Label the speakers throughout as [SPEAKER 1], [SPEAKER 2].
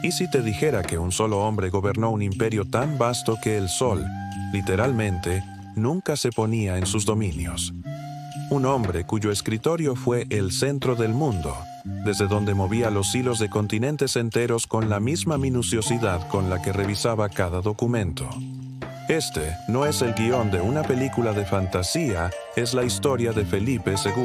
[SPEAKER 1] ¿Y si te dijera que un solo hombre gobernó un imperio tan vasto que el sol, literalmente, nunca se ponía en sus dominios? Un hombre cuyo escritorio fue el centro del mundo, desde donde movía los hilos de continentes enteros con la misma minuciosidad con la que revisaba cada documento. Este no es el guión de una película de fantasía, es la historia de Felipe II,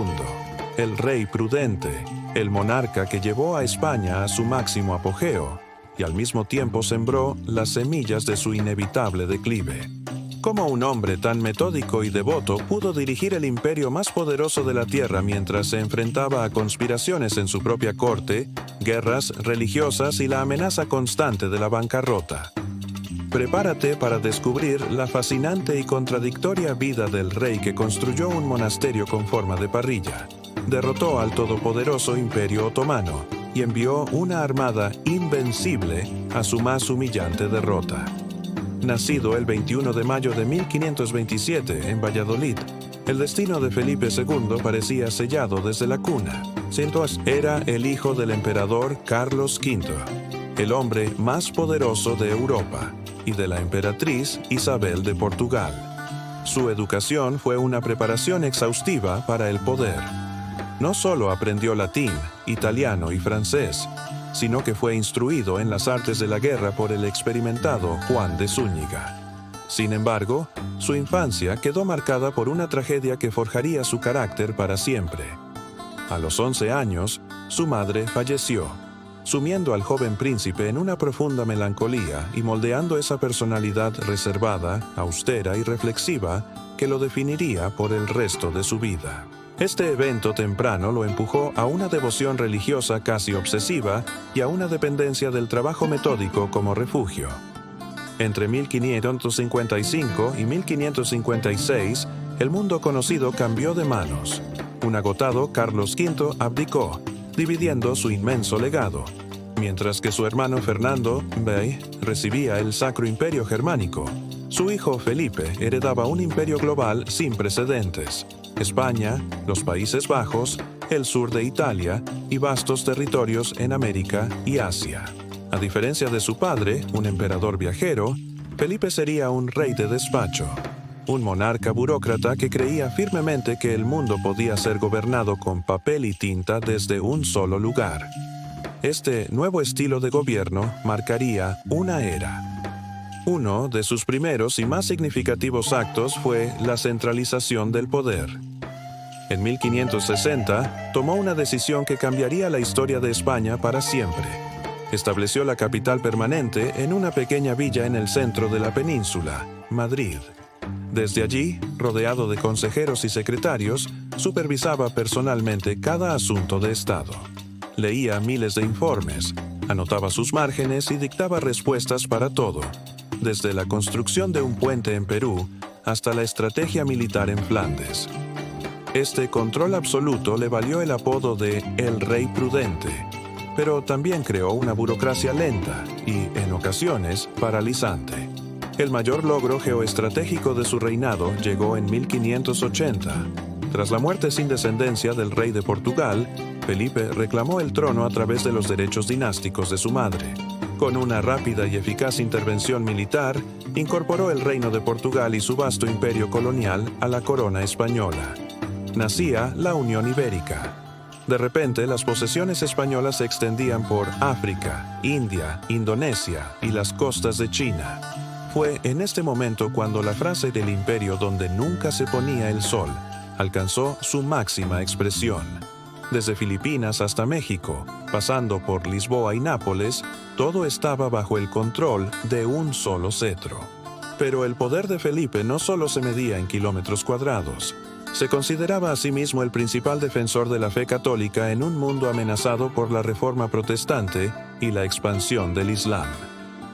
[SPEAKER 1] el rey prudente, el monarca que llevó a España a su máximo apogeo y al mismo tiempo sembró las semillas de su inevitable declive. ¿Cómo un hombre tan metódico y devoto pudo dirigir el imperio más poderoso de la tierra mientras se enfrentaba a conspiraciones en su propia corte, guerras religiosas y la amenaza constante de la bancarrota? Prepárate para descubrir la fascinante y contradictoria vida del rey que construyó un monasterio con forma de parrilla, derrotó al todopoderoso Imperio Otomano y envió una armada invencible a su más humillante derrota. Nacido el 21 de mayo de 1527 en Valladolid, el destino de Felipe II parecía sellado desde la cuna. Era el hijo del emperador Carlos V, el hombre más poderoso de Europa, y de la emperatriz Isabel de Portugal. Su educación fue una preparación exhaustiva para el poder. No solo aprendió latín, italiano y francés, sino que fue instruido en las artes de la guerra por el experimentado Juan de Zúñiga. Sin embargo, su infancia quedó marcada por una tragedia que forjaría su carácter para siempre. A los 11 años, su madre falleció, sumiendo al joven príncipe en una profunda melancolía y moldeando esa personalidad reservada, austera y reflexiva que lo definiría por el resto de su vida. Este evento temprano lo empujó a una devoción religiosa casi obsesiva y a una dependencia del trabajo metódico como refugio. Entre 1555 y 1556, el mundo conocido cambió de manos. Un agotado Carlos V abdicó, dividiendo su inmenso legado, mientras que su hermano Fernando Bey recibía el Sacro Imperio Germánico. Su hijo Felipe heredaba un imperio global sin precedentes: España, los Países Bajos, el sur de Italia y vastos territorios en América y Asia. A diferencia de su padre, un emperador viajero, Felipe sería un rey de despacho, un monarca burócrata que creía firmemente que el mundo podía ser gobernado con papel y tinta desde un solo lugar. Este nuevo estilo de gobierno marcaría una era. Uno de sus primeros y más significativos actos fue la centralización del poder. En 1560, tomó una decisión que cambiaría la historia de España para siempre. Estableció la capital permanente en una pequeña villa en el centro de la península, Madrid. Desde allí, rodeado de consejeros y secretarios, supervisaba personalmente cada asunto de Estado. Leía miles de informes, anotaba sus márgenes y dictaba respuestas para todo, desde la construcción de un puente en Perú hasta la estrategia militar en Flandes. Este control absoluto le valió el apodo de El Rey Prudente, pero también creó una burocracia lenta y, en ocasiones, paralizante. El mayor logro geoestratégico de su reinado llegó en 1580. Tras la muerte sin descendencia del rey de Portugal, Felipe reclamó el trono a través de los derechos dinásticos de su madre. Con una rápida y eficaz intervención militar, incorporó el reino de Portugal y su vasto imperio colonial a la corona española. Nacía la Unión Ibérica. De repente, las posesiones españolas se extendían por África, India, Indonesia y las costas de China. Fue en este momento cuando la frase del imperio donde nunca se ponía el sol alcanzó su máxima expresión. Desde Filipinas hasta México, pasando por Lisboa y Nápoles, todo estaba bajo el control de un solo cetro. Pero el poder de Felipe no solo se medía en kilómetros cuadrados. Se consideraba a sí mismo el principal defensor de la fe católica en un mundo amenazado por la reforma protestante y la expansión del Islam.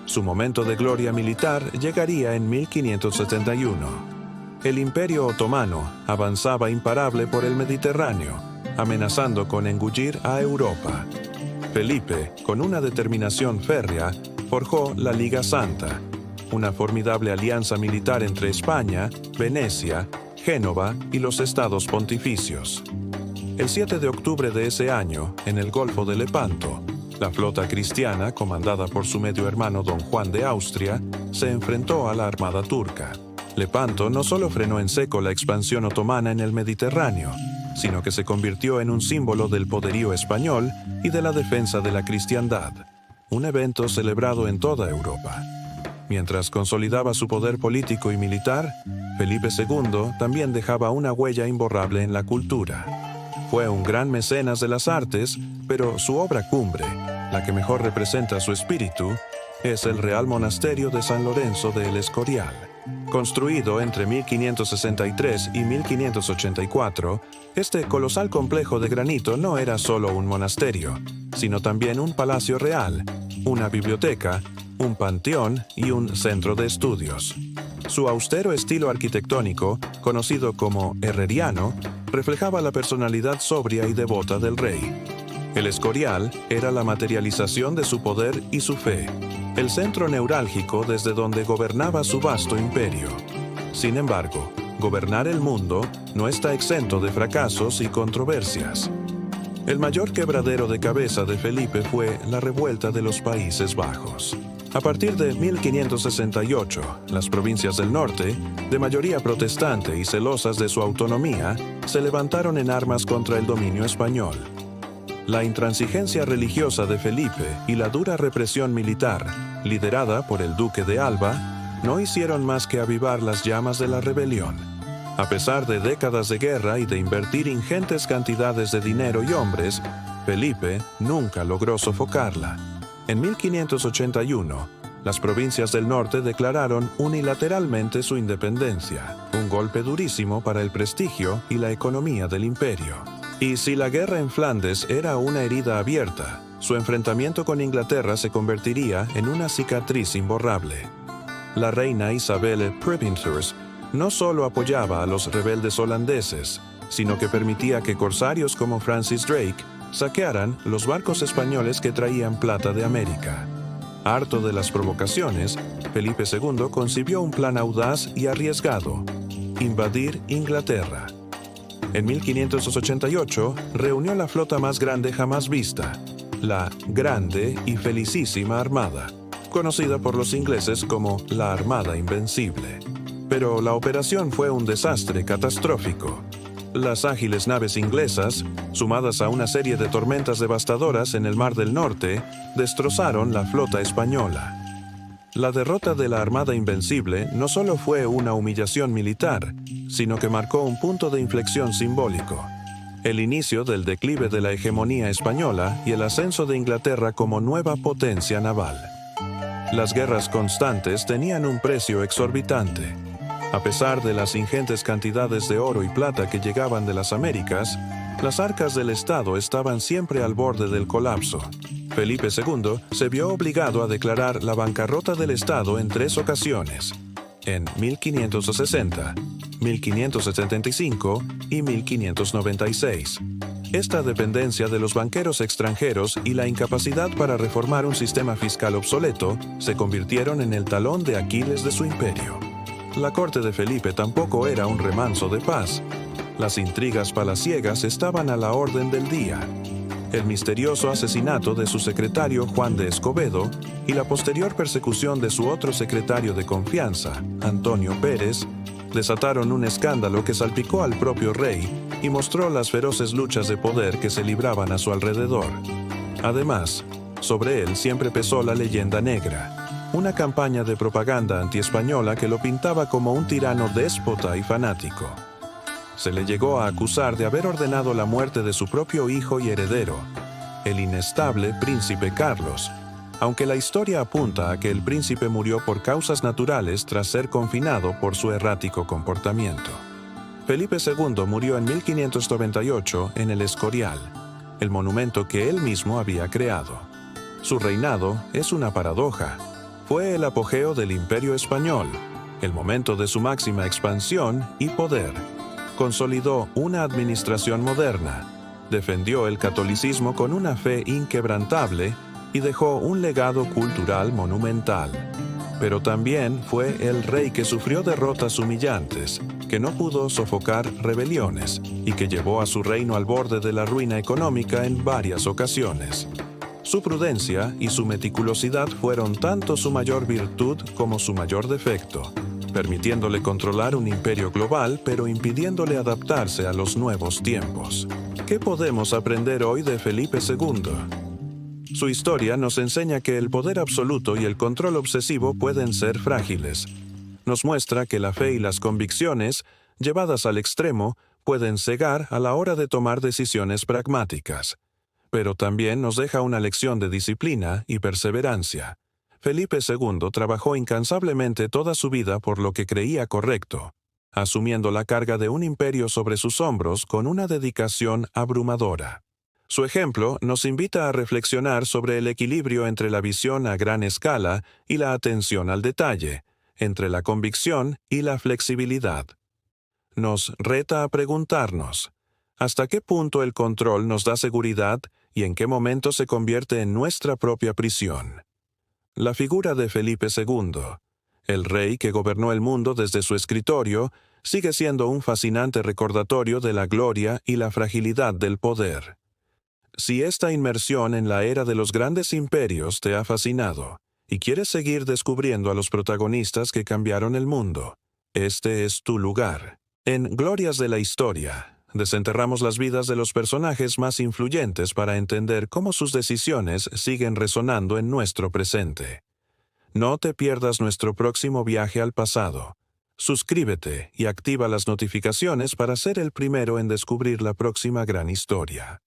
[SPEAKER 1] Su momento de gloria militar llegaría en 1571. El Imperio Otomano avanzaba imparable por el Mediterráneo, amenazando con engullir a Europa. Felipe, con una determinación férrea, forjó la Liga Santa, una formidable alianza militar entre España, Venecia, Génova y los estados pontificios. El 7 de octubre de ese año, en el Golfo de Lepanto, La flota cristiana, comandada por su medio hermano don Juan de Austria, se enfrentó a la armada turca. Lepanto no solo frenó en seco la expansión otomana en el Mediterráneo, sino que se convirtió en un símbolo del poderío español y de la defensa de la cristiandad, un evento celebrado en toda Europa. Mientras consolidaba su poder político y militar, Felipe II también dejaba una huella imborrable en la cultura. Fue un gran mecenas de las artes, pero su obra cumbre, la que mejor representa su espíritu, es el Real Monasterio de San Lorenzo de El Escorial. Construido entre 1563 y 1584, este colosal complejo de granito no era solo un monasterio, sino también un palacio real, una biblioteca, un panteón y un centro de estudios. Su austero estilo arquitectónico, conocido como herreriano, reflejaba la personalidad sobria y devota del rey. El Escorial era la materialización de su poder y su fe, el centro neurálgico desde donde gobernaba su vasto imperio. Sin embargo, gobernar el mundo no está exento de fracasos y controversias. El mayor quebradero de cabeza de Felipe fue la revuelta de los Países Bajos. A partir de 1568, las provincias del norte, de mayoría protestante y celosas de su autonomía, se levantaron en armas contra el dominio español. La intransigencia religiosa de Felipe y la dura represión militar, liderada por el duque de Alba, no hicieron más que avivar las llamas de la rebelión. A pesar de décadas de guerra y de invertir ingentes cantidades de dinero y hombres, Felipe nunca logró sofocarla. En 1581, las provincias del norte declararon unilateralmente su independencia, un golpe durísimo para el prestigio y la economía del imperio. Y si la guerra en Flandes era una herida abierta, su enfrentamiento con Inglaterra se convertiría en una cicatriz imborrable. La reina Isabel Prebinthus no solo apoyaba a los rebeldes holandeses, sino que permitía que corsarios como Francis Drake saquearan los barcos españoles que traían plata de América. Harto de las provocaciones, Felipe II concibió un plan audaz y arriesgado: invadir Inglaterra. En 1588 reunió la flota más grande jamás vista, la Grande y Felicísima Armada, conocida por los ingleses como la Armada Invencible. Pero la operación fue un desastre catastrófico. Las ágiles naves inglesas, sumadas a una serie de tormentas devastadoras en el Mar del Norte, destrozaron la flota española. La derrota de la Armada Invencible no solo fue una humillación militar, sino que marcó un punto de inflexión simbólico: el inicio del declive de la hegemonía española y el ascenso de Inglaterra como nueva potencia naval. Las guerras constantes tenían un precio exorbitante. A pesar de las ingentes cantidades de oro y plata que llegaban de las Américas, las arcas del Estado estaban siempre al borde del colapso. Felipe II se vio obligado a declarar la bancarrota del Estado en 3 ocasiones: en 1560, 1575 y 1596. Esta dependencia de los banqueros extranjeros y la incapacidad para reformar un sistema fiscal obsoleto se convirtieron en el talón de Aquiles de su imperio. La corte de Felipe tampoco era un remanso de paz. Las intrigas palaciegas estaban a la orden del día. El misterioso asesinato de su secretario Juan de Escobedo y la posterior persecución de su otro secretario de confianza, Antonio Pérez, desataron un escándalo que salpicó al propio rey y mostró las feroces luchas de poder que se libraban a su alrededor. Además, sobre él siempre pesó la leyenda negra, una campaña de propaganda antiespañola que lo pintaba como un tirano déspota y fanático. Se le llegó a acusar de haber ordenado la muerte de su propio hijo y heredero, el inestable príncipe Carlos, aunque la historia apunta a que el príncipe murió por causas naturales tras ser confinado por su errático comportamiento. Felipe II murió en 1598 en El Escorial, el monumento que él mismo había creado. Su reinado es una paradoja. Fue el apogeo del Imperio Español, el momento de su máxima expansión y poder. Consolidó una administración moderna, defendió el catolicismo con una fe inquebrantable y dejó un legado cultural monumental. Pero también fue el rey que sufrió derrotas humillantes, que no pudo sofocar rebeliones y que llevó a su reino al borde de la ruina económica en varias ocasiones. Su prudencia y su meticulosidad fueron tanto su mayor virtud como su mayor defecto, permitiéndole controlar un imperio global, pero impidiéndole adaptarse a los nuevos tiempos. ¿Qué podemos aprender hoy de Felipe II? Su historia nos enseña que el poder absoluto y el control obsesivo pueden ser frágiles. Nos muestra que la fe y las convicciones, llevadas al extremo, pueden cegar a la hora de tomar decisiones pragmáticas. Pero también nos deja una lección de disciplina y perseverancia. Felipe II trabajó incansablemente toda su vida por lo que creía correcto, asumiendo la carga de un imperio sobre sus hombros con una dedicación abrumadora. Su ejemplo nos invita a reflexionar sobre el equilibrio entre la visión a gran escala y la atención al detalle, entre la convicción y la flexibilidad. Nos reta a preguntarnos, ¿hasta qué punto el control nos da seguridad y en qué momento se convierte en nuestra propia prisión? La figura de Felipe II, el rey que gobernó el mundo desde su escritorio, sigue siendo un fascinante recordatorio de la gloria y la fragilidad del poder. Si esta inmersión en la era de los grandes imperios te ha fascinado y quieres seguir descubriendo a los protagonistas que cambiaron el mundo, este es tu lugar. En Glorias de la Historia, desenterramos las vidas de los personajes más influyentes para entender cómo sus decisiones siguen resonando en nuestro presente. No te pierdas nuestro próximo viaje al pasado. Suscríbete y activa las notificaciones para ser el primero en descubrir la próxima gran historia.